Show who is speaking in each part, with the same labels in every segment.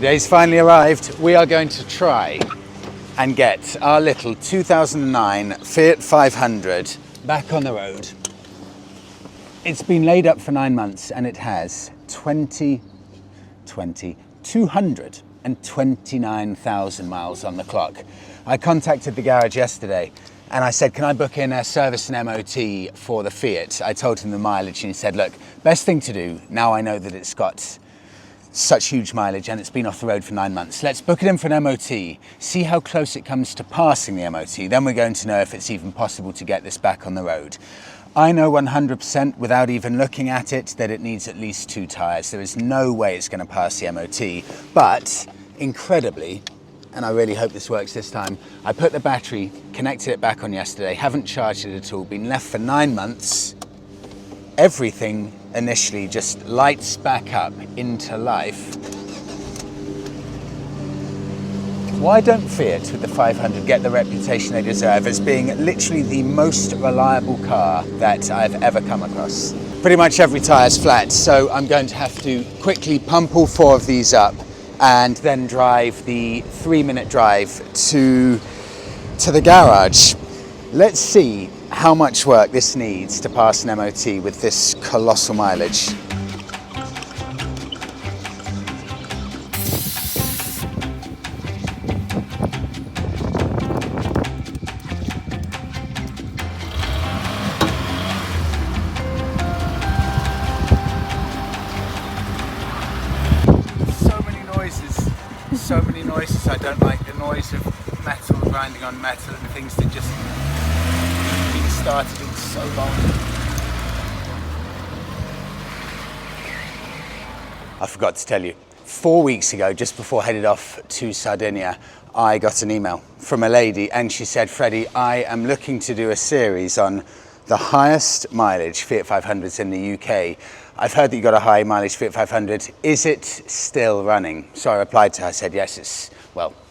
Speaker 1: The day's finally arrived. We are going to try and get our little 2009 Fiat 500 back on the road. It's been laid up for 9 months and it has 229,000 miles on the clock. I contacted the garage yesterday and I said, can I book in a service and MOT for the Fiat? I told him the mileage and he said, look, best thing to do, now I know that it's got such huge mileage and it's been off the road for 9 months. Let's book it in for an MOT, see how close it comes to passing the MOT. Then we're going to know if it's even possible to get this back on the road. I know 100% without even looking at it that it needs at least 2 tyres. There is no way it's going to pass the MOT, but incredibly, and I really hope this works this time, I put the battery, connected it back on yesterday, haven't charged it at all, been left for 9 months. Everything initially just lights back up into life. Why don't Fiat with the 500 get the reputation they deserve as being literally the most reliable car that I've ever come across? Pretty much every tyre's flat, so I'm going to have to quickly pump all 4 of these up and then drive the 3-minute drive to the garage. Let's see how much work this needs to pass an MOT with this colossal mileage. So many noises. I don't like the noise of metal grinding on metal and things that just been started in so long. I forgot to tell you, 4 weeks ago, just before I headed off to Sardinia, I got an email from a lady and she said, Freddie, I am looking to do a series on the highest mileage Fiat 500s in the UK. I've heard that you got a high mileage Fiat 500. Is it still running? So I replied to her, I said, yes,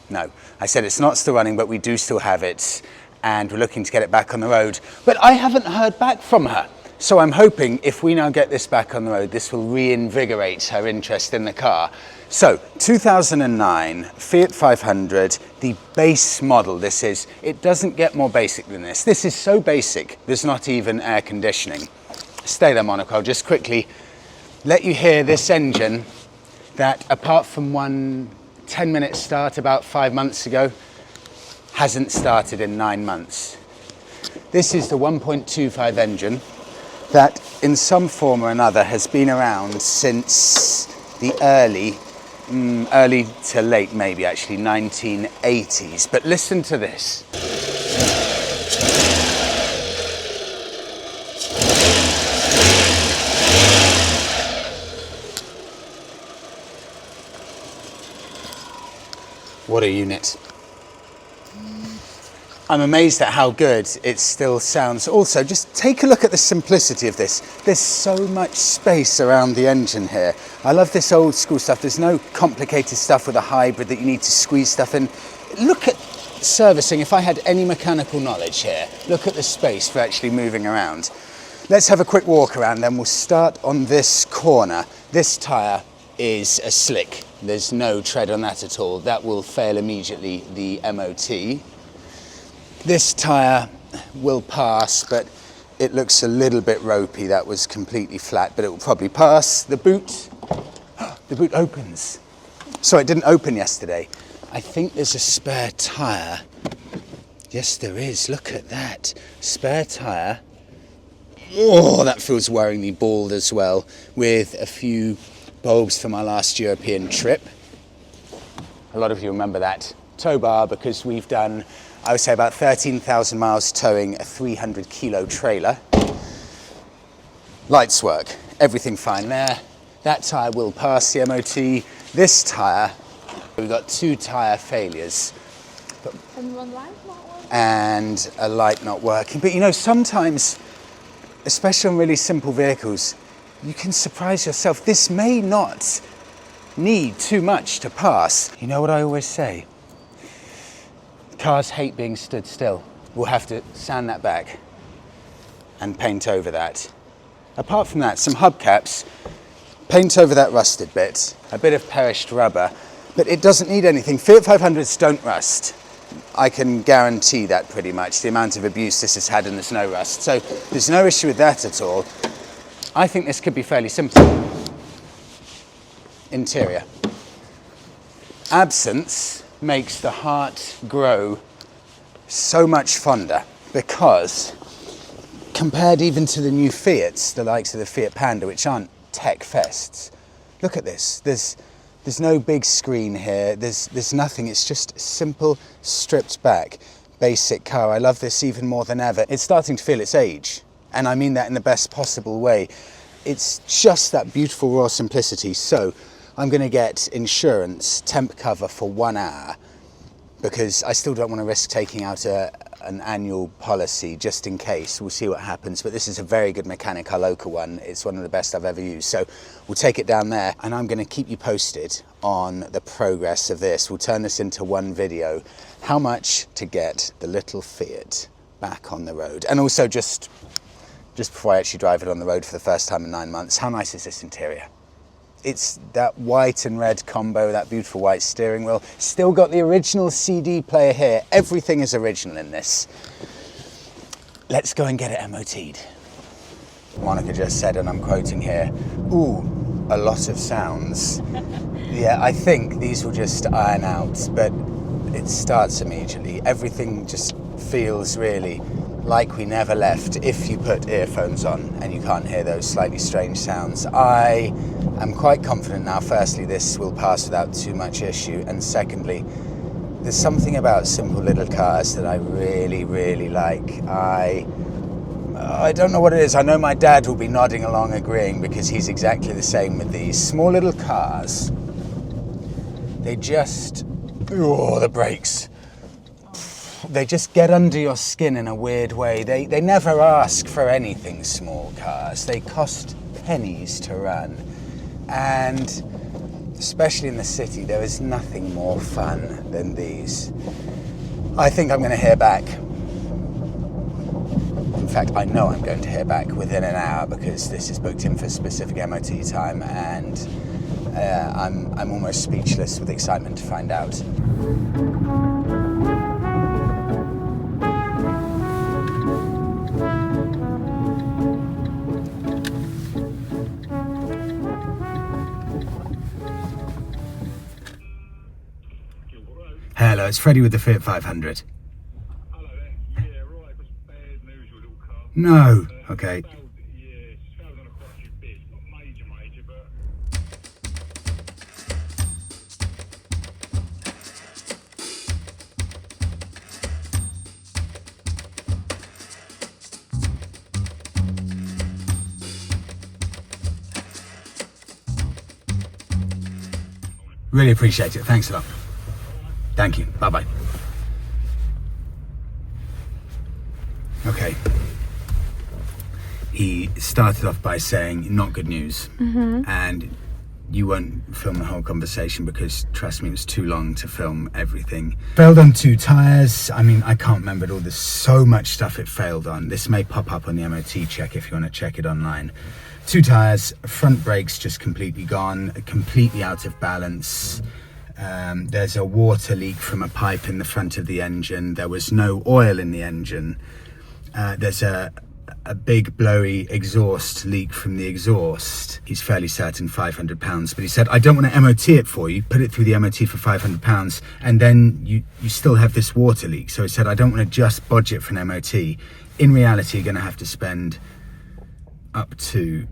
Speaker 1: no. I said, it's not still running, but we do still have it and we're looking to get it back on the road. But I haven't heard back from her. So I'm hoping if we now get this back on the road, this will reinvigorate her interest in the car. So 2009 Fiat 500, the base model this is, it doesn't get more basic than this. This is so basic, there's not even air conditioning. Stay there, Monaco. I'll just quickly let you hear this engine that, apart from one 10-minute start about 5 months ago, hasn't started in 9 months. This is the 1.25 engine that in some form or another has been around since the early to late, maybe actually 1980s. But listen to this. What a unit. I'm amazed at how good it still sounds. Also, just take a look at the simplicity of this. There's so much space around the engine here. I love this old school stuff. There's no complicated stuff with a hybrid that you need to squeeze stuff in. Look at servicing. If I had any mechanical knowledge here, look at the space for actually moving around. Let's have a quick walk around, then we'll start on this corner. This tyre is a slick. There's no tread on that at all. That will fail immediately the MOT. This tyre will pass, but it looks a little bit ropey. That was completely flat, but it will probably pass. The boot opens. So it didn't open yesterday. I think there's a spare tyre. Yes, there is. Look at that. Spare tyre. Oh, that feels worryingly bald as well, with a few bulbs for my last European trip. A lot of you remember that tow bar because we've done, I would say, about 13,000 miles towing a 300 kilo trailer. Lights work, everything fine there. That tyre will pass the MOT. This tyre, we've got 2 tyre failures.
Speaker 2: And one light not working?
Speaker 1: And a light not working. But you know, sometimes, especially on really simple vehicles, you can surprise yourself. This may not need too much to pass. You know what I always say? Cars hate being stood still. We'll have to sand that back and paint over that. Apart from that, some hubcaps, paint over that rusted bit, a bit of perished rubber, but it doesn't need anything. Fiat 500s don't rust. I can guarantee that pretty much, the amount of abuse this has had, and there's no rust. So there's no issue with that at all. I think this could be fairly simple. Interior. Absence makes the heart grow so much fonder, because compared even to the new Fiats, the likes of the Fiat Panda, which aren't tech fests, look at this. There's no big screen here. There's nothing. It's just simple, stripped back, basic car. I love this even more than ever. It's starting to feel its age, and I mean that in the best possible way. It's just that beautiful raw simplicity. So I'm going to get insurance temp cover for 1 hour, because I still don't want to risk taking out an annual policy just in case. We'll see what happens, but this is a very good mechanic, our local one. It's one of the best I've ever used. So we'll take it down there, and I'm going to keep you posted on the progress of this. We'll turn this into one video. How much to get the little Fiat back on the road. And also just before I actually drive it on the road for the first time in 9 months, how nice is this interior? It's that white and red combo, that beautiful white steering wheel. Still got the original CD player here. Everything is original in this. Let's go and get it MOT'd. Monica just said, and I'm quoting here, ooh, a lot of sounds. Yeah, I think these will just iron out, but it starts immediately. Everything just feels really like we never left, if you put earphones on and you can't hear those slightly strange sounds. I am quite confident now, firstly, this will pass without too much issue, and secondly, there's something about simple little cars that I really, really like. I don't know what it is. I know my dad will be nodding along, agreeing, because he's exactly the same with these small little cars. They just, oh, the brakes. They just get under your skin in a weird way. They never ask for anything, small cars. They cost pennies to run. And especially in the city, there is nothing more fun than these. I think I'm going to hear back. In fact, I know I'm going to hear back within an hour, because this is booked in for specific MOT time, and I'm almost speechless with excitement to find out. Hello, it's Freddie with the Fiat 500.
Speaker 3: Hello there. Yeah, right. That's bad news, your little car.
Speaker 1: No. Okay.
Speaker 3: It's failed on quite a few bits. Not major, but...
Speaker 1: Really appreciate it. Thanks a lot. Thank you. Bye-bye. Okay. He started off by saying, not good news. And you won't film the whole conversation, because, trust me, it was too long to film everything. Failed on 2 tyres. I mean, I can't remember it all. There's so much stuff it failed on. This may pop up on the MOT check if you want to check it online. 2 tyres, front brakes just completely gone, completely out of balance. There's a water leak from a pipe in the front of the engine. There was no oil in the engine. There's a big blowy exhaust leak from the exhaust. He's fairly certain £500, but he said, I don't want to MOT it for you, put it through the MOT for £500, and then you still have this water leak. So he said, I don't want to just bodge it for an MOT. In reality, you're going to have to spend up to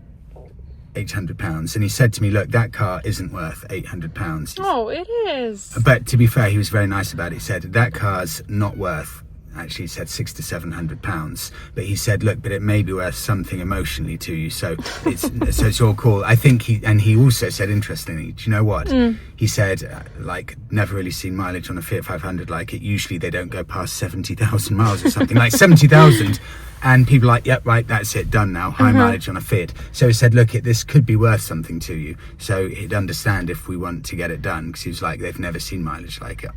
Speaker 1: £800. And he said to me, look, that car isn't worth £800.
Speaker 2: Oh, it is.
Speaker 1: But to be fair, he was very nice about it. He said, that car's not worth, actually he said £600 to £700. But he said, look, but it may be worth something emotionally to you. So it's your call. I think he also said, interestingly, do you know what? He said, like, never really seen mileage on a Fiat 500 like it. Usually they don't go past 70,000 miles or something, like 70,000. And people are like, yep, right, that's it, done now, high mileage on a Fiat. So he said, look, this could be worth something to you. So he'd understand if we want to get it done, because he was like, they've never seen mileage like it.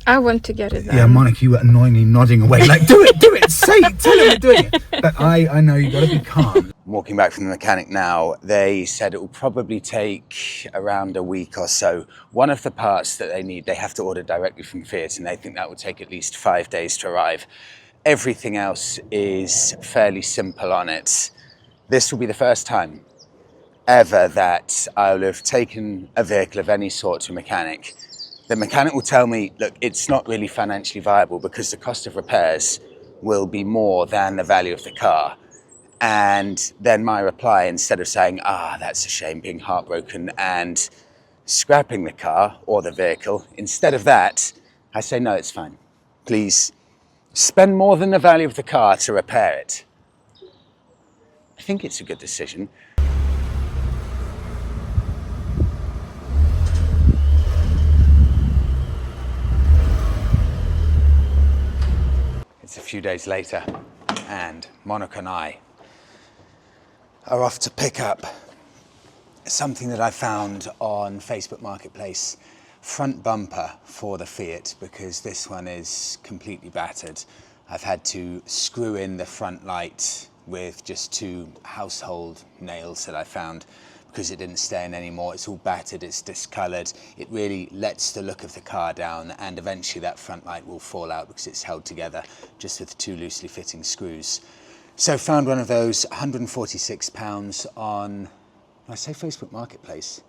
Speaker 2: I want to get it done.
Speaker 1: Yeah, Monica, you were annoyingly nodding away, like, do it, say it, tell him we're doing it. But I know, you've got to be calm. walking back from the mechanic now. They said it will probably take around a week or so. One of the parts that they need, they have to order directly from Fiat, and they think that will take at least 5 days to arrive. Everything else is fairly simple on it. This will be the first time ever that I'll have taken a vehicle of any sort to a mechanic. The mechanic will tell me, look, it's not really financially viable because the cost of repairs will be more than the value of the car. And then my reply, instead of saying, that's a shame, being heartbroken and scrapping the car or the vehicle, instead of that, I say, no, it's fine. Please spend more than the value of the car to repair it. I think it's a good decision. It's a few days later, and Monica and I are off to pick up something that I found on Facebook Marketplace. Front bumper for the Fiat, because this one is completely battered. I've had to screw in the front light with just 2 household nails that I found because it didn't stay in anymore. It's all battered, it's discoloured. It really lets the look of the car down, and eventually that front light will fall out because it's held together just with 2 loosely fitting screws. So found one of those, £146 on, I say Facebook Marketplace?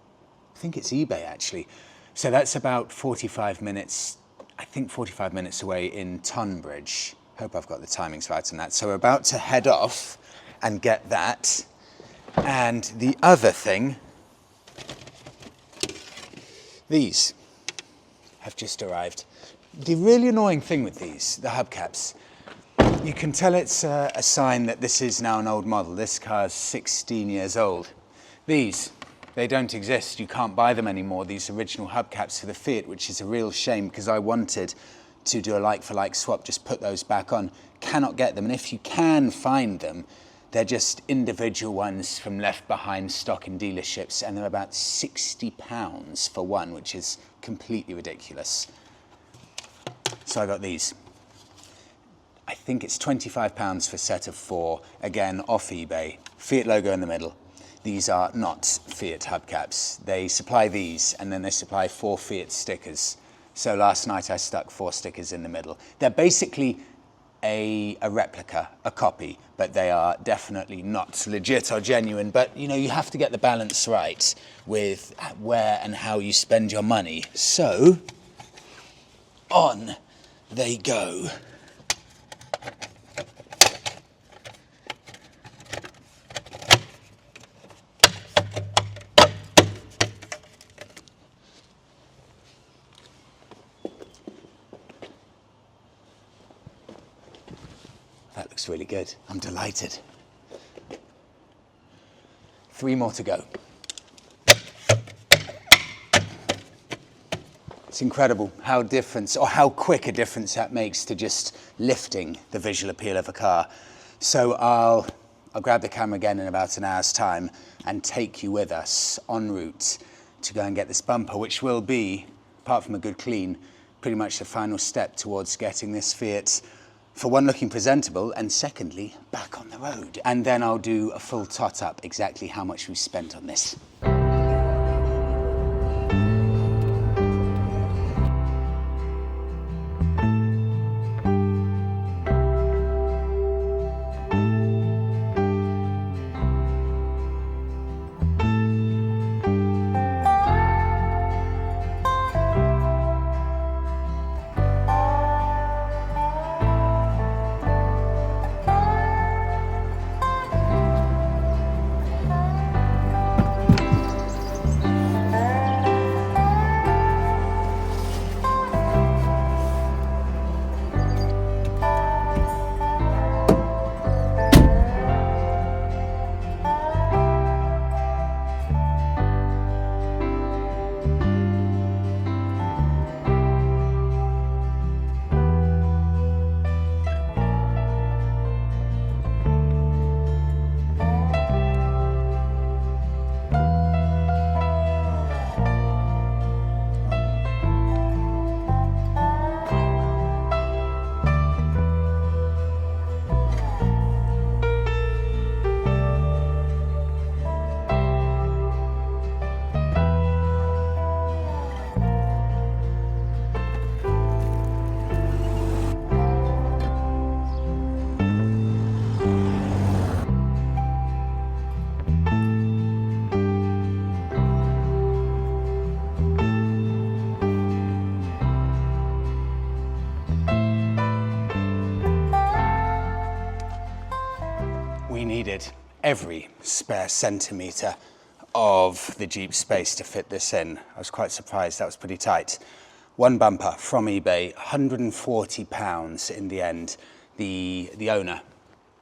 Speaker 1: I think it's eBay actually. So that's about 45 minutes, I think 45 minutes away in Tonbridge. Hope I've got the timings right on that. So we're about to head off and get that. And the other thing, these have just arrived. The really annoying thing with these, the hubcaps, you can tell it's a sign that this is now an old model. This car's 16 years old. These, they don't exist. You can't buy them anymore, these original hubcaps for the Fiat, which is a real shame because I wanted to do a like-for-like swap, just put those back on. Cannot get them, and if you can find them, they're just individual ones from left behind stock in dealerships, and they're about £60 for one, which is completely ridiculous. So I got these. I think it's £25 for a set of 4, again off eBay, Fiat logo in the middle. These are not Fiat hubcaps. They supply these, and then they supply 4 Fiat stickers. So last night I stuck 4 stickers in the middle. They're basically a replica, a copy, but they are definitely not legit or genuine. But you know, you have to get the balance right with where and how you spend your money. So on they go. That looks really good. I'm delighted. 3 more to go. It's incredible how how quick a difference that makes to just lifting the visual appeal of a car. So I'll grab the camera again in about an hour's time and take you with us en route to go and get this bumper, which will be, apart from a good clean, pretty much the final step towards getting this Fiat, for one, looking presentable, and secondly, back on the road. And then I'll do a full tot up exactly how much we spent on this. needed every spare centimetre of the Jeep space to fit this in. I was quite surprised, that was pretty tight. One bumper from eBay, £140 in the end. The owner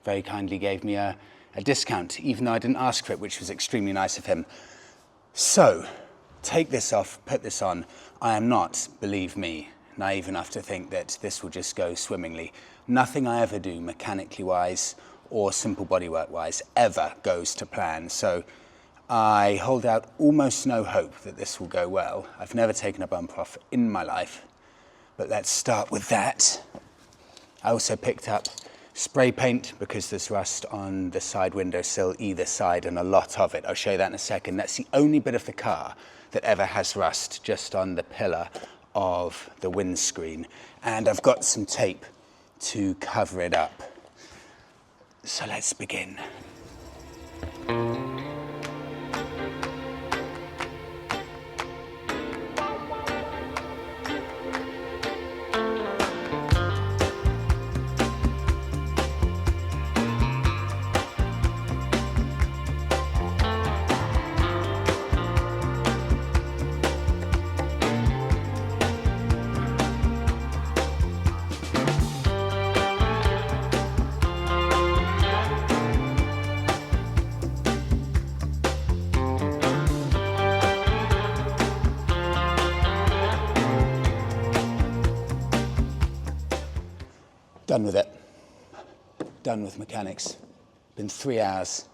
Speaker 1: very kindly gave me a discount, even though I didn't ask for it, which was extremely nice of him. So, take this off, put this on. I am not, believe me, naive enough to think that this will just go swimmingly. Nothing I ever do, mechanically wise or simple bodywork wise, ever goes to plan. So I hold out almost no hope that this will go well. I've never taken a bumper off in my life, but let's start with that. I also picked up spray paint because there's rust on the side windowsill either side, and a lot of it. I'll show you that in a second. That's the only bit of the car that ever has rust, just on the pillar of the windscreen. And I've got some tape to cover it up. So let's begin. Done with it. Done with mechanics. Been 3 hours.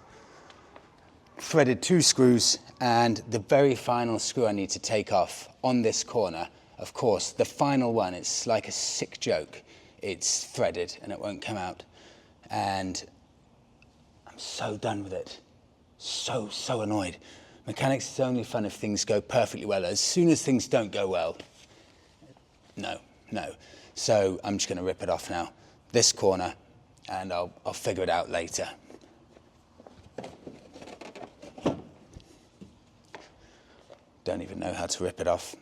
Speaker 1: Threaded 2 screws, and the very final screw I need to take off on this corner, of course, the final one, it's like a sick joke. It's threaded and it won't come out. And I'm so done with it. So annoyed. Mechanics is only fun if things go perfectly well. As soon as things don't go well, no. So I'm just gonna rip it off now. This corner, and I'll figure it out later. Don't even know how to rip it off.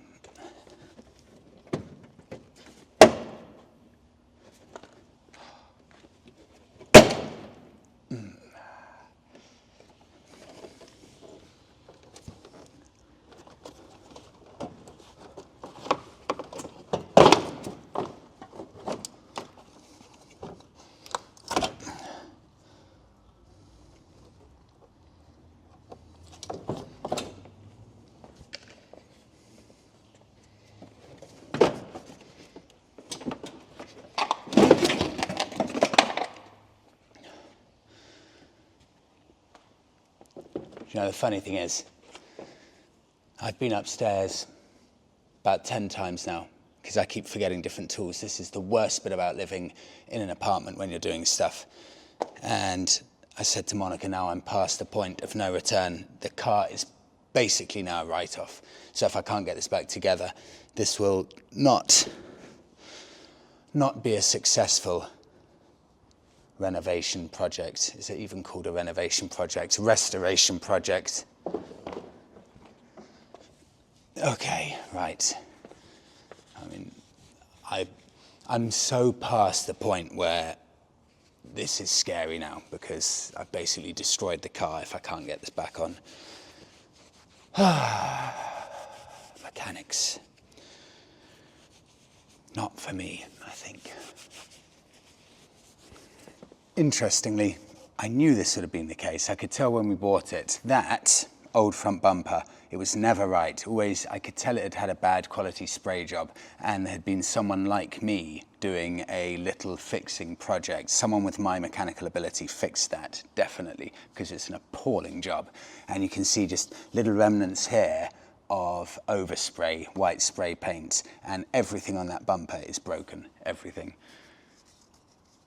Speaker 1: You know, the funny thing is, I've been upstairs about 10 times now because I keep forgetting different tools. This is the worst bit about living in an apartment when you're doing stuff. And I said to Monica, now I'm past the point of no return. The car is basically now a write-off. So if I can't get this back together, this will not be a successful renovation project. Is it even called a renovation project? Restoration project. Okay, right. I mean, I'm so past the point where this is scary now because I've basically destroyed the car if I can't get this back on. Mechanics. Not for me, I think. Interestingly, I knew this would have been the case. I could tell when we bought it. That old front bumper, it was never right. Always, I could tell it had had a bad quality spray job, and there had been someone like me doing a little fixing project. Someone with my mechanical ability fixed that, definitely, because it's an appalling job. And you can see just little remnants here of overspray, white spray paint, and everything on that bumper is broken, everything.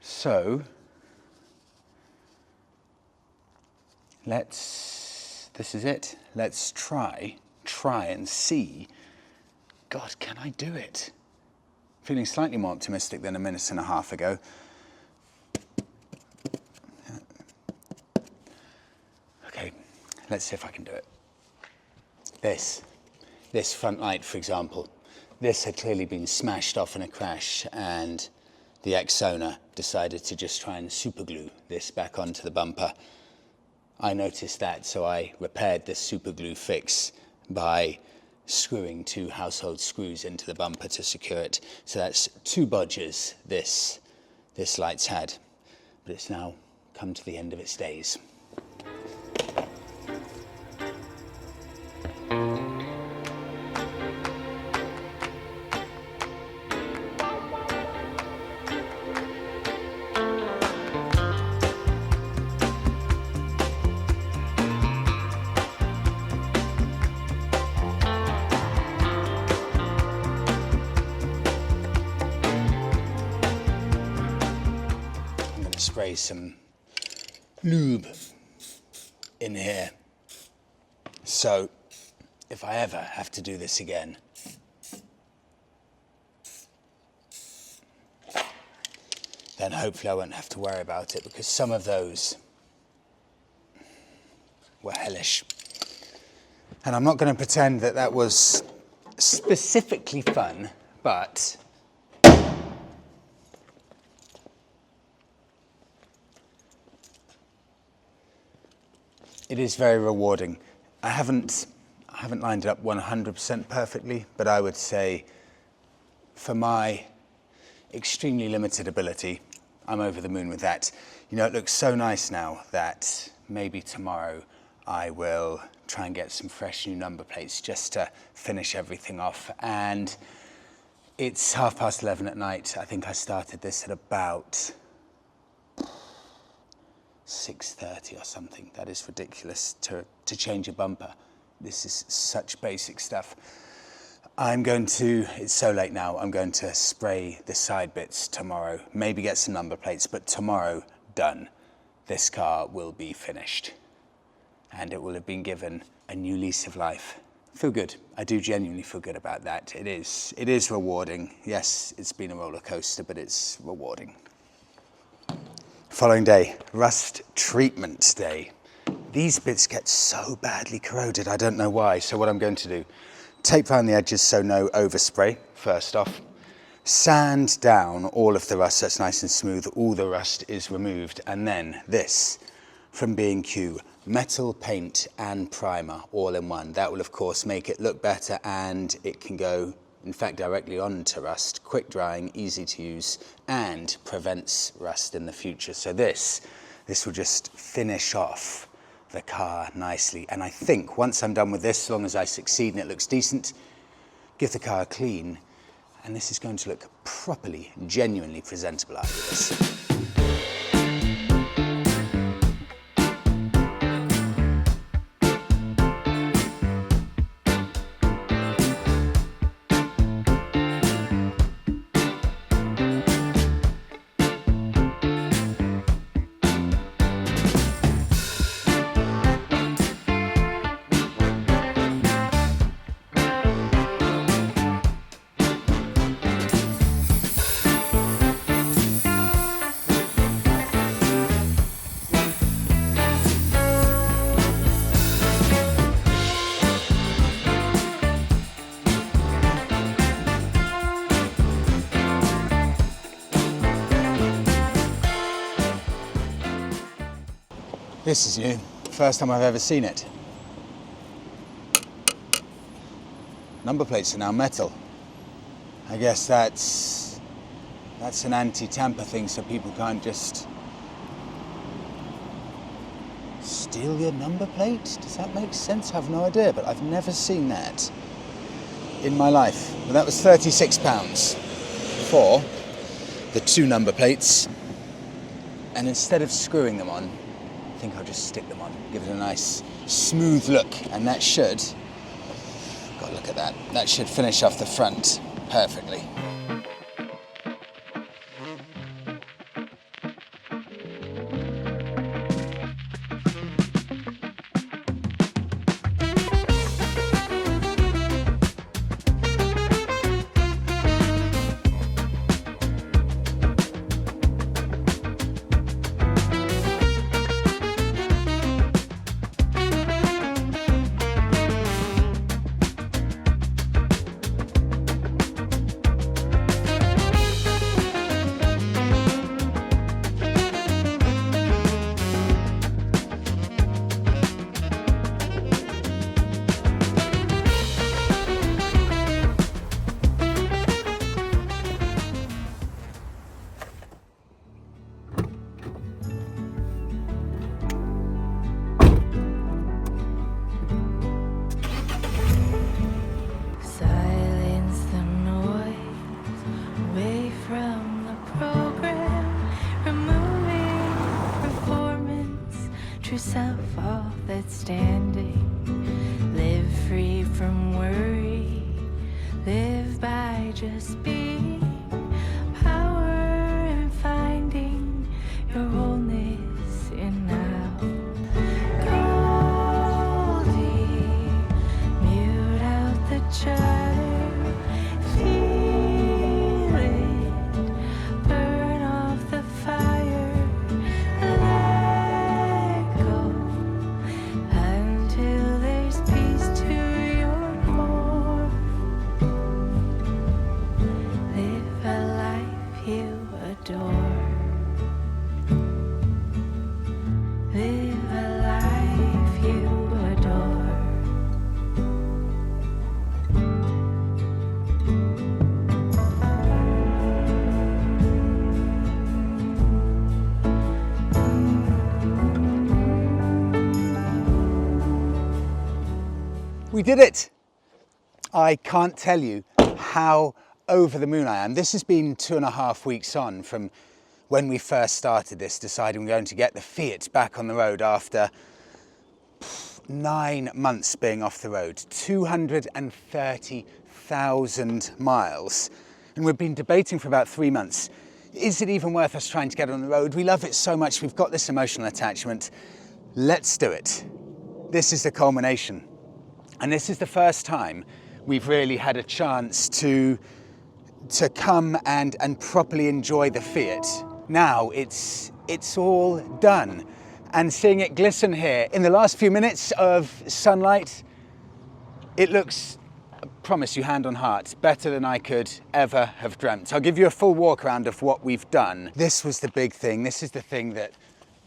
Speaker 1: So, this is it. Let's try and see. God, can I do it? Feeling slightly more optimistic than a minute and a half ago. Okay, let's see if I can do it. This front light, for example, this had clearly been smashed off in a crash, and the ex-owner decided to just try and super glue this back onto the bumper. I noticed that, so I repaired this super glue fix by screwing 2 household screws into the bumper to secure it. So that's 2 bodges this light's had, but it's now come to the end of its days. Spray some lube in here, so if I ever have to do this again, then hopefully I won't have to worry about it, because some of those were hellish. And I'm not going to pretend that that was specifically fun, but it is very rewarding. I haven't lined it up 100% perfectly, but I would say for my extremely limited ability, I'm over the moon with that. You know, it looks so nice now that maybe tomorrow I will try and get some fresh new number plates just to finish everything off. And it's 11:30 at night. I think I started this at about 6:30 or something. That is ridiculous to change a bumper. This is such basic stuff. It's so late now, I'm going to spray the side bits tomorrow, maybe get some number plates, but tomorrow, done. This car will be finished and it will have been given a new lease of life. Feel good. I do genuinely feel good about that. It is rewarding. Yes, it's been a roller coaster, but it's rewarding. Following day, rust treatment day. These bits get so badly corroded, I don't know why. So what I'm going to do, tape around the edges so no overspray, first off. Sand down all of the rust so it's nice and smooth, all the rust is removed. And then this, from B&Q, metal paint and primer all in one. That will of course make it look better, and it can go, in fact, directly onto rust, quick drying, easy to use, and prevents rust in the future. So this will just finish off the car nicely. And I think once I'm done with this, as long as I succeed and it looks decent, give the car a clean, and this is going to look properly, genuinely presentable after this. This is new, first time I've ever seen it. Number plates are now metal. I guess that's an anti-tamper thing, so people can't just steal your number plate? Does that make sense? I have no idea, but I've never seen that in my life. Well, that was £36 for the 2 number plates, and instead of screwing them on, I think I'll just stick them on, give it a nice smooth look, and that should, God, look at that, that should finish off the front perfectly.
Speaker 4: yourself all that's standing. Live free from worry. Live by just being. Power and finding your wholeness in now. Goldie, mute out the chatter. Feel it, burn off the fire. Let go until there's peace to your core. Live a life you adore. Live a life you adore.
Speaker 1: We did it! I can't tell you how over the moon I am. This has been 2.5 weeks on from when we first started this, deciding we're going to get the Fiat back on the road after 9 months being off the road, 230,000 miles. And we've been debating for about 3 months, is it even worth us trying to get on the road? We love it so much, we've got this emotional attachment. Let's do it. This is the culmination. And this is the first time we've really had a chance to come and properly enjoy the Fiat. Now it's all done. And seeing it glisten here in the last few minutes of sunlight, it looks, I promise you, hand on heart, better than I could ever have dreamt. I'll give you a full walk around of what we've done. This was the big thing. This is the thing that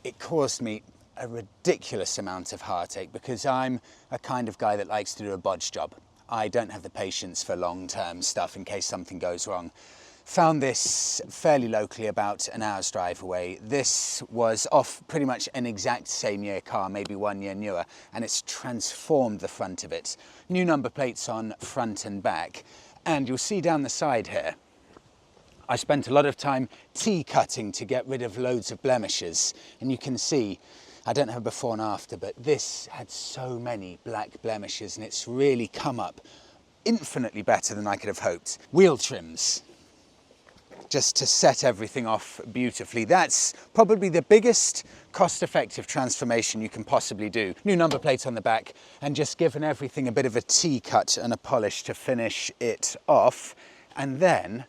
Speaker 1: it caused me a ridiculous amount of heartache, because I'm a kind of guy that likes to do a bodge job. I don't have the patience for long-term stuff in case something goes wrong. Found this fairly locally, about an hour's drive away. This was off pretty much an exact same year car, maybe 1 year newer, and it's transformed the front of it. New number plates on front and back, and you'll see down the side here, I spent a lot of time T-cutting to get rid of loads of blemishes, and you can see I don't have a before and after, but this had so many black blemishes and it's really come up infinitely better than I could have hoped. Wheel trims, just to set everything off beautifully. That's probably the biggest cost-effective transformation you can possibly do. New number plate on the back, and just given everything a bit of a T-cut and a polish to finish it off. And then,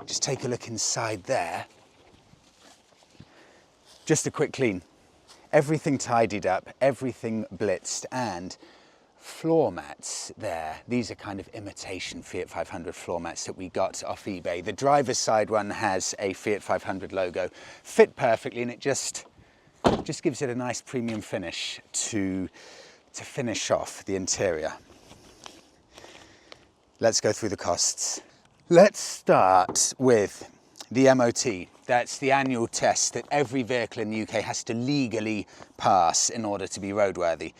Speaker 1: just take a look inside there. Just a quick clean. Everything tidied up, everything blitzed, and floor mats there. These are kind of imitation Fiat 500 floor mats that we got off eBay. The driver's side one has a Fiat 500 logo, fit perfectly, and it just gives it a nice premium finish to finish off the interior. Let's go through the costs. Let's start with the MOT. That's the annual test that every vehicle in the UK has to legally pass in order to be roadworthy.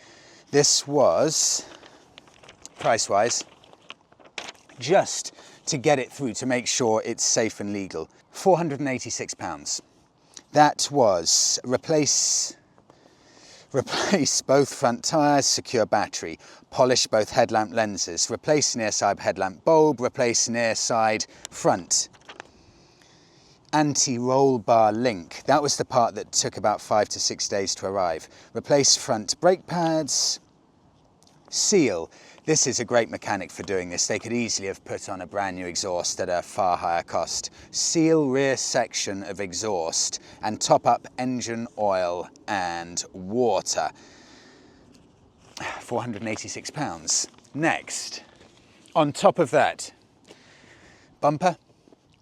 Speaker 1: This was, price-wise, just to get it through to make sure it's safe and legal, £486. That was replace both front tyres, secure battery, polish both headlamp lenses, replace near side headlamp bulb, replace near side front. Anti-roll bar link, that was the part that took about 5 to 6 days to arrive. Replace front brake pads. Seal, this is a great mechanic for doing this. They could easily have put on a brand new exhaust at a far higher cost. Seal rear section of exhaust and top up engine oil and water. £486. Next, on top of that, bumper,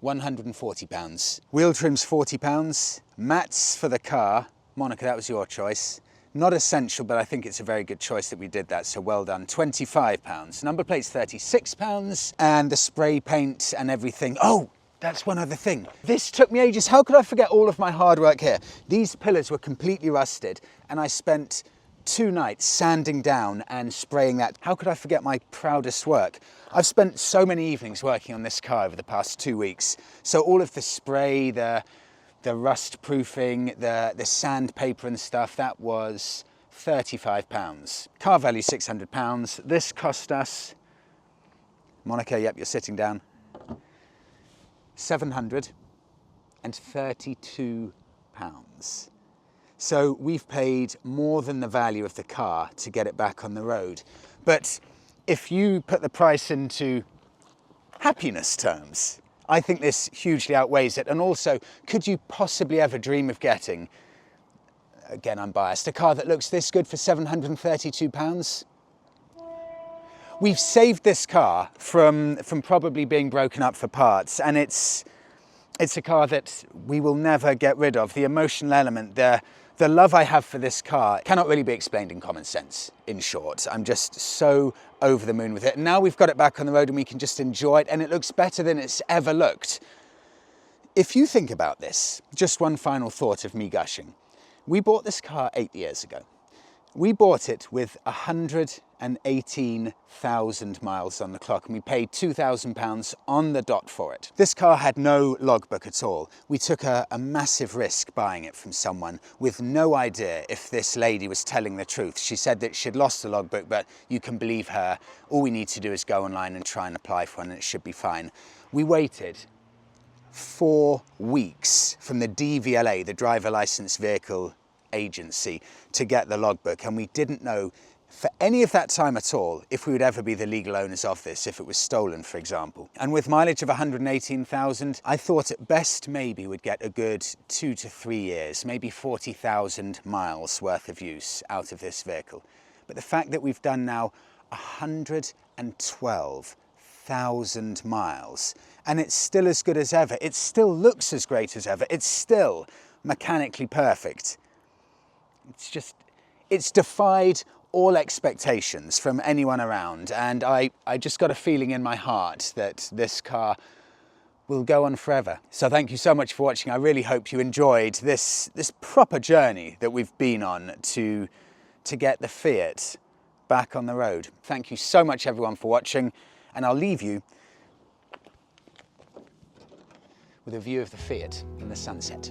Speaker 1: £140. Wheel trims, £40. Mats for the car. Monica, that was your choice. Not essential, but I think it's a very good choice that we did that, so well done. £25. Number plate's £36. And the spray paint and everything. Oh, that's one other thing. This took me ages. How could I forget all of my hard work here? These pillars were completely rusted, and I spent 2 nights sanding down and spraying that. How could I forget my proudest work? I've spent so many evenings working on this car over the past 2 weeks. So all of the spray, the the rust proofing, the sandpaper and stuff, that was £35. Car value £600. This cost us, Monica, yep, you're sitting down, £732. So we've paid more than the value of the car to get it back on the road. But if you put the price into happiness terms, I think this hugely outweighs it. And also, could you possibly ever dream of getting, again I'm biased, a car that looks this good for £732? We've saved this car from probably being broken up for parts, and it's a car that we will never get rid of. The emotional element, the love I have for this car cannot really be explained in common sense, in short. I'm just so over the moon with it. And now we've got it back on the road and we can just enjoy it, and it looks better than it's ever looked. If you think about this, just one final thought of me gushing. We bought this car 8 years ago. We bought it with 118,000 miles on the clock, and we paid £2,000 on the dot for it. This car had no logbook at all. We took a massive risk buying it from someone with no idea if this lady was telling the truth. She said that she'd lost the logbook, but you can believe her. All we need to do is go online and try and apply for one and it should be fine. We waited 4 weeks from the DVLA, the Driver Licensed Vehicle Agency, to get the logbook, and we didn't know for any of that time at all if we would ever be the legal owners of this if it was stolen, for example. And with mileage of 118,000, I thought at best maybe we'd get a good 2 to 3 years, maybe 40,000 miles worth of use out of this vehicle. But the fact that we've done now 112,000 miles, and it's still as good as ever, it still looks as great as ever, it's still mechanically perfect. It's defied all expectations from anyone around, and I just got a feeling in my heart that this car will go on forever. So thank you so much for watching. I really hope you enjoyed this proper journey that we've been on to get the Fiat back on the road. Thank you so much everyone for watching, and I'll leave you with a view of the Fiat in the sunset.